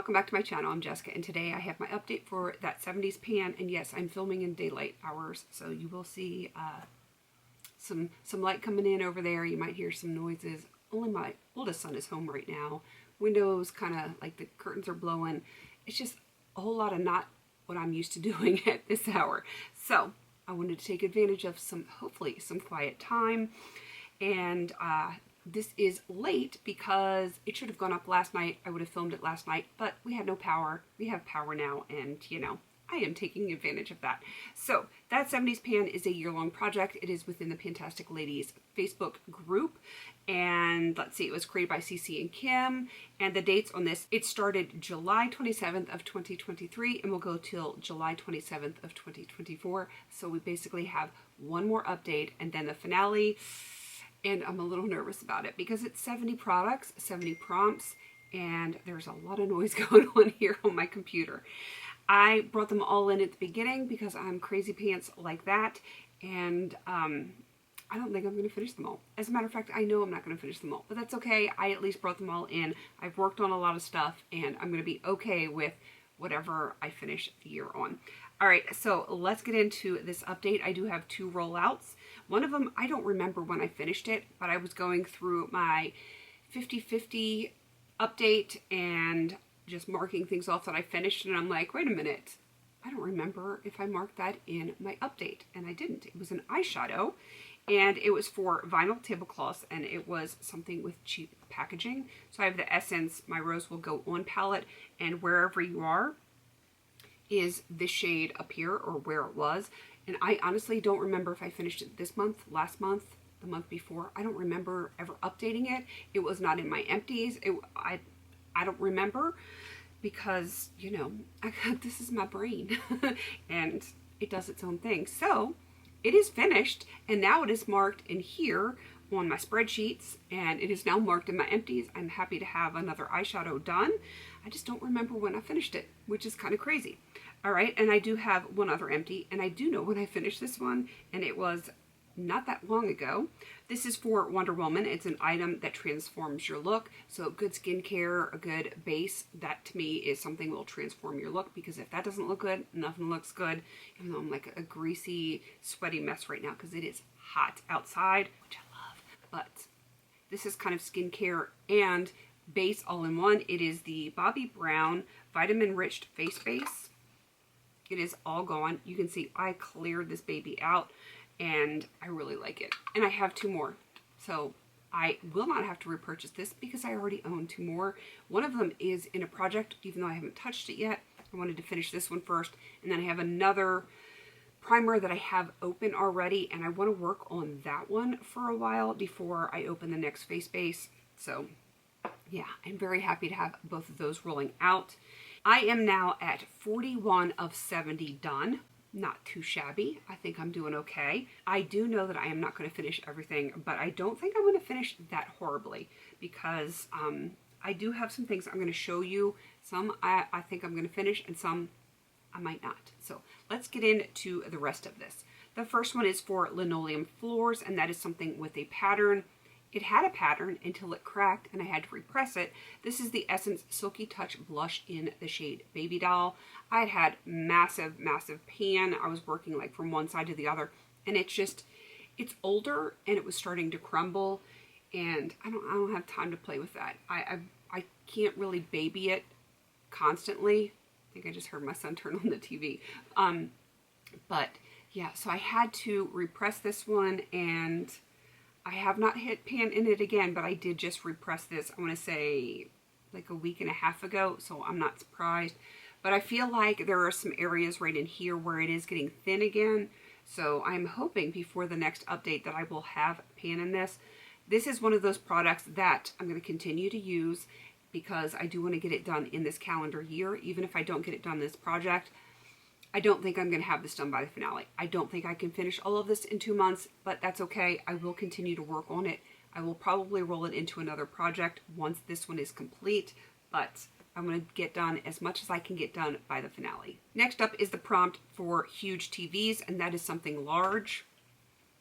welcome back to my channel. I'm Jessica, and today I have my update for that 70s pan, and yes, I'm filming in daylight hours, so you will see some light coming in over there. You might hear some noises. Only my oldest son is home right now. Windows kind of like the curtains are blowing. It's just a whole lot of not what I'm used to doing at this hour. So I wanted to take advantage of hopefully some quiet time, and this is late because it should have gone up last night. I would have filmed it last night, but we had no power. We have power now, and you know, I am taking advantage of that. So that 70s pan is a year-long project. It is within the Pantastic Ladies Facebook group, and let's see, it was created by Cece and Kim, and the dates on this, it started July 27th of 2023 and will go till July 27th of 2024. So we basically have one more update and then the finale. And I'm a little nervous about it because it's 70 products, 70 prompts, and there's a lot of noise going on here on my computer. I brought them all in at the beginning because I'm crazy pants like that, and I don't think I'm going to finish them all. As a matter of fact, I know I'm not going to finish them all, but that's okay. I at least brought them all in. I've worked on a lot of stuff, and I'm going to be okay with whatever I finish the year on. All right, so let's get into this update. I do have 2 rollouts. One of them, I don't remember when I finished it, but I was going through my 50/50 update and just marking things off that I finished, and I'm like, wait a minute, I don't remember if I marked that in my update, and I didn't. It was an eyeshadow, and it was for vinyl tablecloths, and it was something with cheap packaging. So I have the Essence My Rose Will Go On palette, and Wherever You Are is this shade up here, or where it was. And I honestly don't remember if I finished it this month, last month, the month before. I don't remember ever updating it. It was not in my empties. I don't remember because, you know, this is my brain and it does its own thing. So it is finished, and now it is marked in here on my spreadsheets, and it is now marked in my empties. I'm happy to have another eyeshadow done. I just don't remember when I finished it, which is kind of crazy. All right, and I do have one other empty, and I do know when I finished this one, and it was not that long ago. This is for Wonder Woman. It's an item that transforms your look. So good skincare, a good base, that to me is something that will transform your look, because if that doesn't look good, nothing looks good. Even though I'm like a greasy, sweaty mess right now because it is hot outside, which I love. But this is kind of skincare and base all in one. It is the Bobbi Brown Vitamin Rich Face Base. It is all gone. You can see I cleared this baby out, and I really like it. And I have 2 more. So I will not have to repurchase this because I already own 2 more. One of them is in a project, even though I haven't touched it yet. I wanted to finish this one first. And then I have another primer that I have open already, and I want to work on that one for a while before I open the next face base. So yeah, I'm very happy to have both of those rolling out. I am now at 41 of 70 done. Not too shabby. I think I'm doing okay. I do know that I am not going to finish everything, but I don't think I'm going to finish that horribly because I do have some things I'm going to show you. Some I think I'm going to finish, and some I might not. So let's get into the rest of this. The first one is for linoleum floors, and that is something with a pattern. It had a pattern until it cracked and I had to repress it. This is the Essence Silky Touch Blush in the shade Baby Doll. I had massive pan. I was working like from one side to the other, and it's older and it was starting to crumble, and I don't have time to play with that. I can't really baby it constantly. I think I just heard my son turn on the TV. But yeah, so I had to repress this one, and I have not hit pan in it again, but I did just repress this, I want to say like a week and a half ago, so I'm not surprised. But I feel like there are some areas right in here where it is getting thin again, so I'm hoping before the next update that I will have pan in this. This is one of those products that I'm going to continue to use because I do want to get it done in this calendar year. Even if I don't get it done this project, I don't think I'm going to have this done by the finale. I don't think I can finish all of this in 2 months, but that's okay. I will continue to work on it. I will probably roll it into another project once this one is complete, but I'm going to get done as much as I can get done by the finale. Next up is the prompt for huge TVs, and that is something large.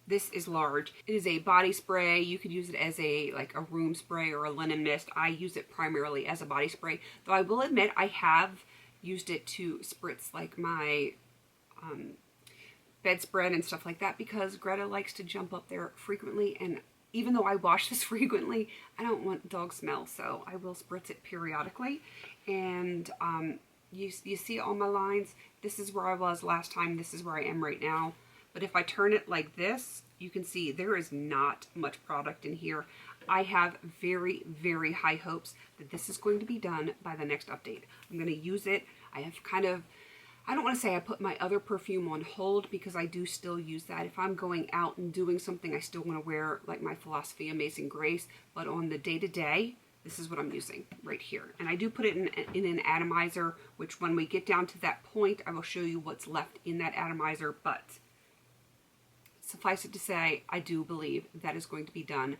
This is large. It is a body spray. You could use it as a like a room spray or a linen mist. I use it primarily as a body spray, though I will admit I have used it to spritz like my bedspread and stuff like that, because Greta likes to jump up there frequently, and even though I wash this frequently, I don't want dog smell, so I will spritz it periodically. And you see all my lines. This is where I was last time. This is where I am right now. But if I turn it like this, you can see there is not much product in here. I have very, very high hopes that this is going to be done by the next update. I'm going to use it. I have kind of, I don't want to say I put my other perfume on hold, because I do still use that. If I'm going out and doing something, I still want to wear like my Philosophy Amazing Grace. But on the day-to-day, this is what I'm using right here. And I do put it in an atomizer, which when we get down to that point, I will show you what's left in that atomizer. But suffice it to say, I do believe that is going to be done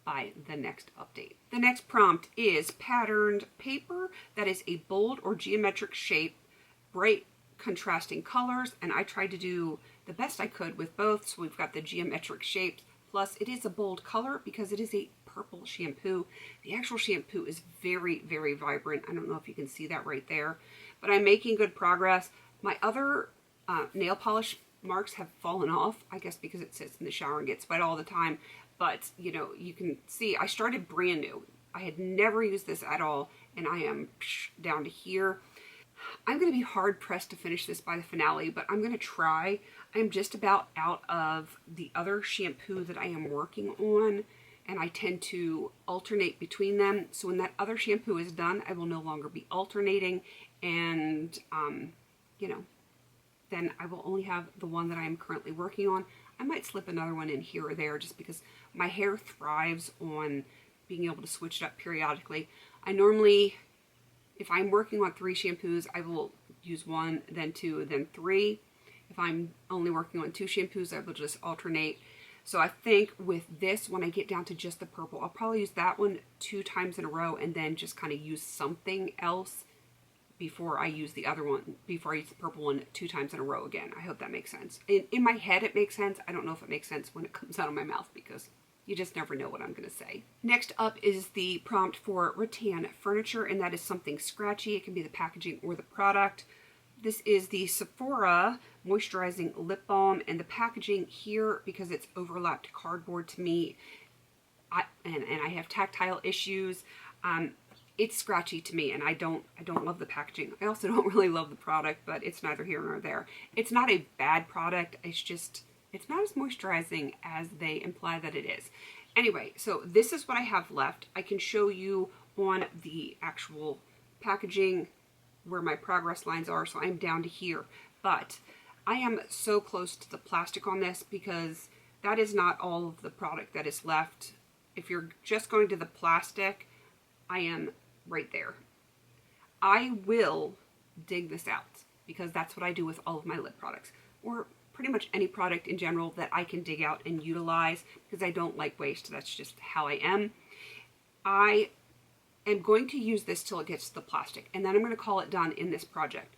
by the next update. The next prompt is patterned paper that is a bold or geometric shape, bright contrasting colors, and I tried to do the best I could with both. So we've got the geometric shapes, plus it is a bold color because it is a purple shampoo. The actual shampoo is very, very vibrant. I don't know if you can see that right there, but I'm making good progress. My other nail polish marks have fallen off, I guess because it sits in the shower and gets wet all the time. But you know, you can see I started brand new. I had never used this at all, and I am down to here. I'm going to be hard pressed to finish this by the finale, but I'm going to try. I'm just about out of the other shampoo that I am working on, and I tend to alternate between them. So when that other shampoo is done, I will no longer be alternating, and you know, then I will only have the one that I am currently working on. I might slip another one in here or there just because my hair thrives on being able to switch it up periodically. I normally, if I'm working on 3 shampoos, I will use 1, then 2, then 3. If I'm only working on 2 shampoos, I will just alternate. So I think with this, when I get down to just the purple, I'll probably use that one 2 times in a row and then just kind of use something else before I use the other one, before I use the purple one 2 times in a row again. I hope that makes sense. In my head, it makes sense. I don't know if it makes sense when it comes out of my mouth, because you just never know what I'm going to say. Next up is the prompt for rattan furniture, and that is something scratchy. It can be the packaging or the product. This is the Sephora Moisturizing Lip Balm, and the packaging here, because it's overlapped cardboard to me, and I have tactile issues, it's scratchy to me, and I don't love the packaging. I also don't really love the product, but it's neither here nor there. It's not a bad product, it's just, it's not as moisturizing as they imply that it is. Anyway, so this is what I have left. I can show you on the actual packaging where my progress lines are, so I'm down to here. But I am so close to the plastic on this, because that is not all of the product that is left. If you're just going to the plastic, I am right there. I will dig this out, because that's what I do with all of my lip products, or pretty much any product in general that I can dig out and utilize, because I don't like waste. That's just how I am. I am going to use this till it gets to the plastic, and then I'm going to call it done in this project.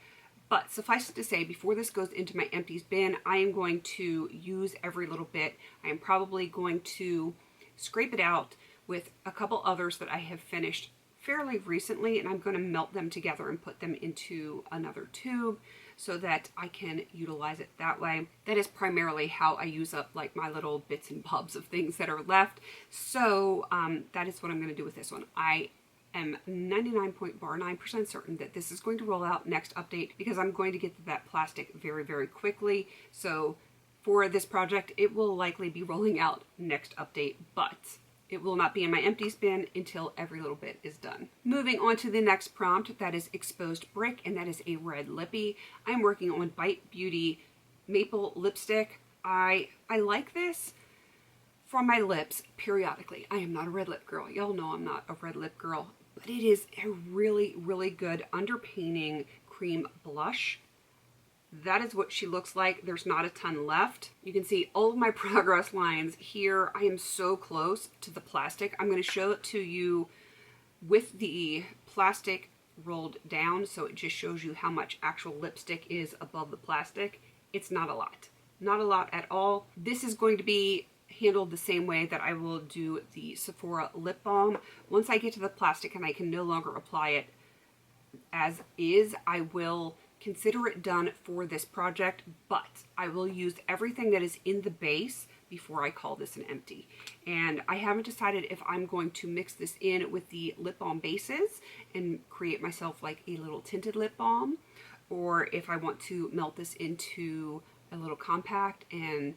But suffice it to say, before this goes into my empties bin, I am going to use every little bit. I am probably going to scrape it out with a couple others that I have finished fairly recently, and I'm going to melt them together and put them into another tube so that I can utilize it that way. That is primarily how I use up like my little bits and bobs of things that are left. So that is what I'm going to do with this one. I am 99.9% certain that this is going to roll out next update, because I'm going to get to that plastic very, very quickly. So for this project, it will likely be rolling out next update, but it will not be in my empties bin until every little bit is done. Moving on to the next prompt, that is exposed brick, and that is a red lippy. I'm working on Bite Beauty Maple Lipstick. I like this for my lips periodically. I am not a red lip girl. Y'all know I'm not a red lip girl, but it is a really, really good underpainting cream blush. That is what she looks like. There's not a ton left. You can see all of my progress lines here. I am so close to the plastic. I'm going to show it to you with the plastic rolled down, so it just shows you how much actual lipstick is above the plastic. It's not a lot. not a lot at all. This is going to be handled the same way that I will do the Sephora lip balm. Once I get to the plastic and I can no longer apply it as is, I will consider it done for this project, but I will use everything that is in the base before I call this an empty. And I haven't decided if I'm going to mix this in with the lip balm bases and create myself like a little tinted lip balm, or if I want to melt this into a little compact and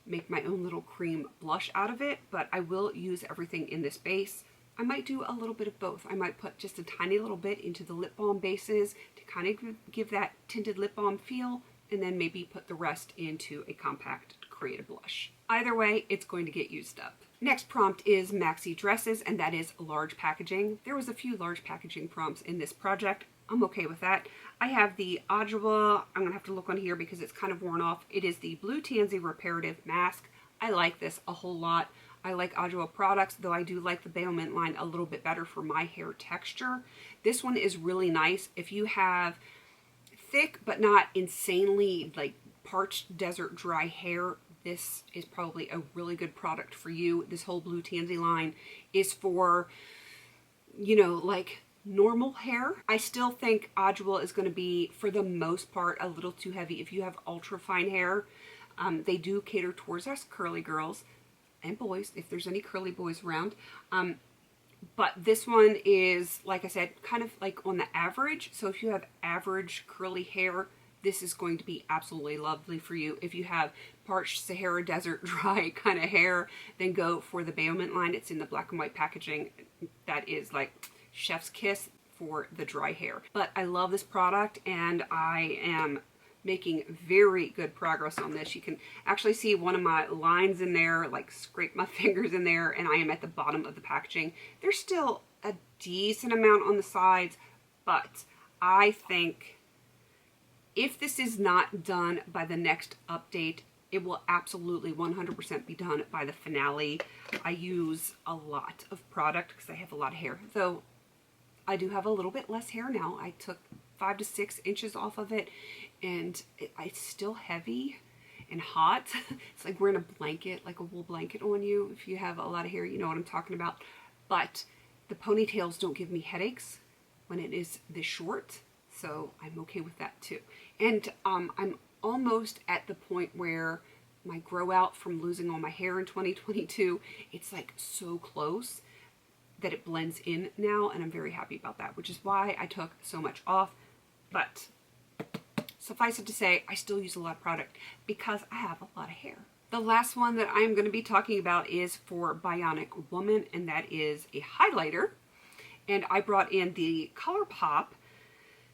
make my own little cream blush out of it. But I will use everything in this base. I might do a little bit of both. I might put just a tiny little bit into the lip balm bases to kind of give that tinted lip balm feel, and then maybe put the rest into a compact to create a blush. Either way, it's going to get used up. Next prompt is maxi dresses, and that is large packaging. There was a few large packaging prompts in this project. I'm okay with that. I have the Adwoa, I'm gonna have to look on here because it's kind of worn off. It is the Blue Tansy Reparative Mask. I like this a whole lot. I like Adwoa products, though I do like the Bailment line a little bit better for my hair texture. This one is really nice. If you have thick but not insanely like parched desert dry hair, this is probably a really good product for you. This whole Blue Tansy line is for, you know, like normal hair. I still think Adwoa is going to be, for the most part, a little too heavy if you have ultra fine hair. They do cater towards us curly girls and boys, if there's any curly boys around. But this one is, like I said, kind of like on the average. So if you have average curly hair, this is going to be absolutely lovely for you. If you have parched Sahara Desert dry kind of hair, then go for the Bailment line. It's in the black and white packaging. That is like chef's kiss for the dry hair. But I love this product, and I am making very good progress on this. You can actually see one of my lines in there, like scrape my fingers in there, and I am at the bottom of the packaging. There's still a decent amount on the sides, but I think if this is not done by the next update, it will absolutely 100% be done by the finale. I use a lot of product because I have a lot of hair, though I do have a little bit less hair now. I took 5 to 6 inches off of it, and it's still heavy and hot. It's like wearing a blanket, like a wool blanket on you. If you have a lot of hair, you know what I'm talking about. But the ponytails don't give me headaches when it is this short, so I'm okay with that too. And I'm almost at the point where my grow out from losing all my hair in 2022, it's like so close that it blends in now, and I'm very happy about that, which is why I took so much off. But suffice it to say, I still use a lot of product because I have a lot of hair. The last one that I'm going to be talking about is for Bionic Woman, and that is a highlighter. And I brought in the ColourPop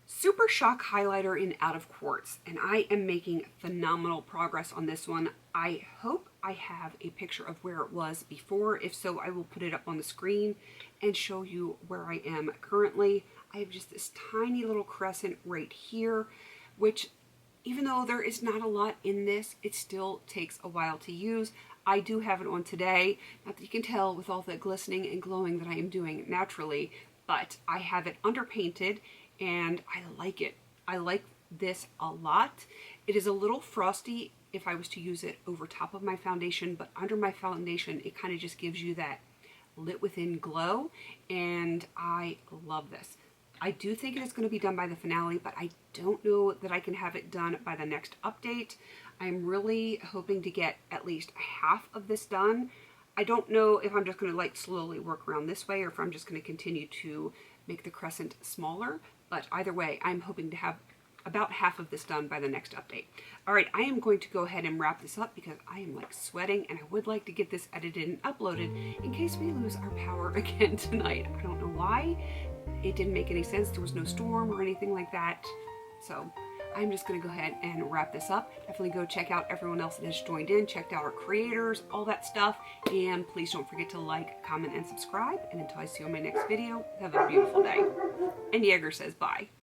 Super Shock Highlighter in Out of Quartz, and I am making phenomenal progress on this one. I hope I have a picture of where it was before. If so, I will put it up on the screen and show you where I am currently. I have just this tiny little crescent right here, which even though there is not a lot in this, it still takes a while to use. I do have it on today. Not that you can tell with all the glistening and glowing that I am doing naturally, but I have it underpainted, and I like it. I like this a lot. It is a little frosty if I was to use it over top of my foundation, but under my foundation, it kind of just gives you that lit within glow, and I love this. I do think it is going to be done by the finale, but I don't know that I can have it done by the next update. I'm really hoping to get at least half of this done. I don't know if I'm just going to like slowly work around this way, or if I'm just going to continue to make the crescent smaller. But either way, I'm hoping to have about half of this done by the next update. All right, I am going to go ahead and wrap this up because I am like sweating, and I would like to get this edited and uploaded in case we lose our power again tonight. I don't know why. It didn't make any sense. There was no storm or anything like that. So I'm just going to go ahead and wrap this up. Definitely go check out everyone else that has joined in, checked out our creators, all that stuff. And please don't forget to like, comment, and subscribe. And until I see you on my next video, have a beautiful day. And Jaeger says bye.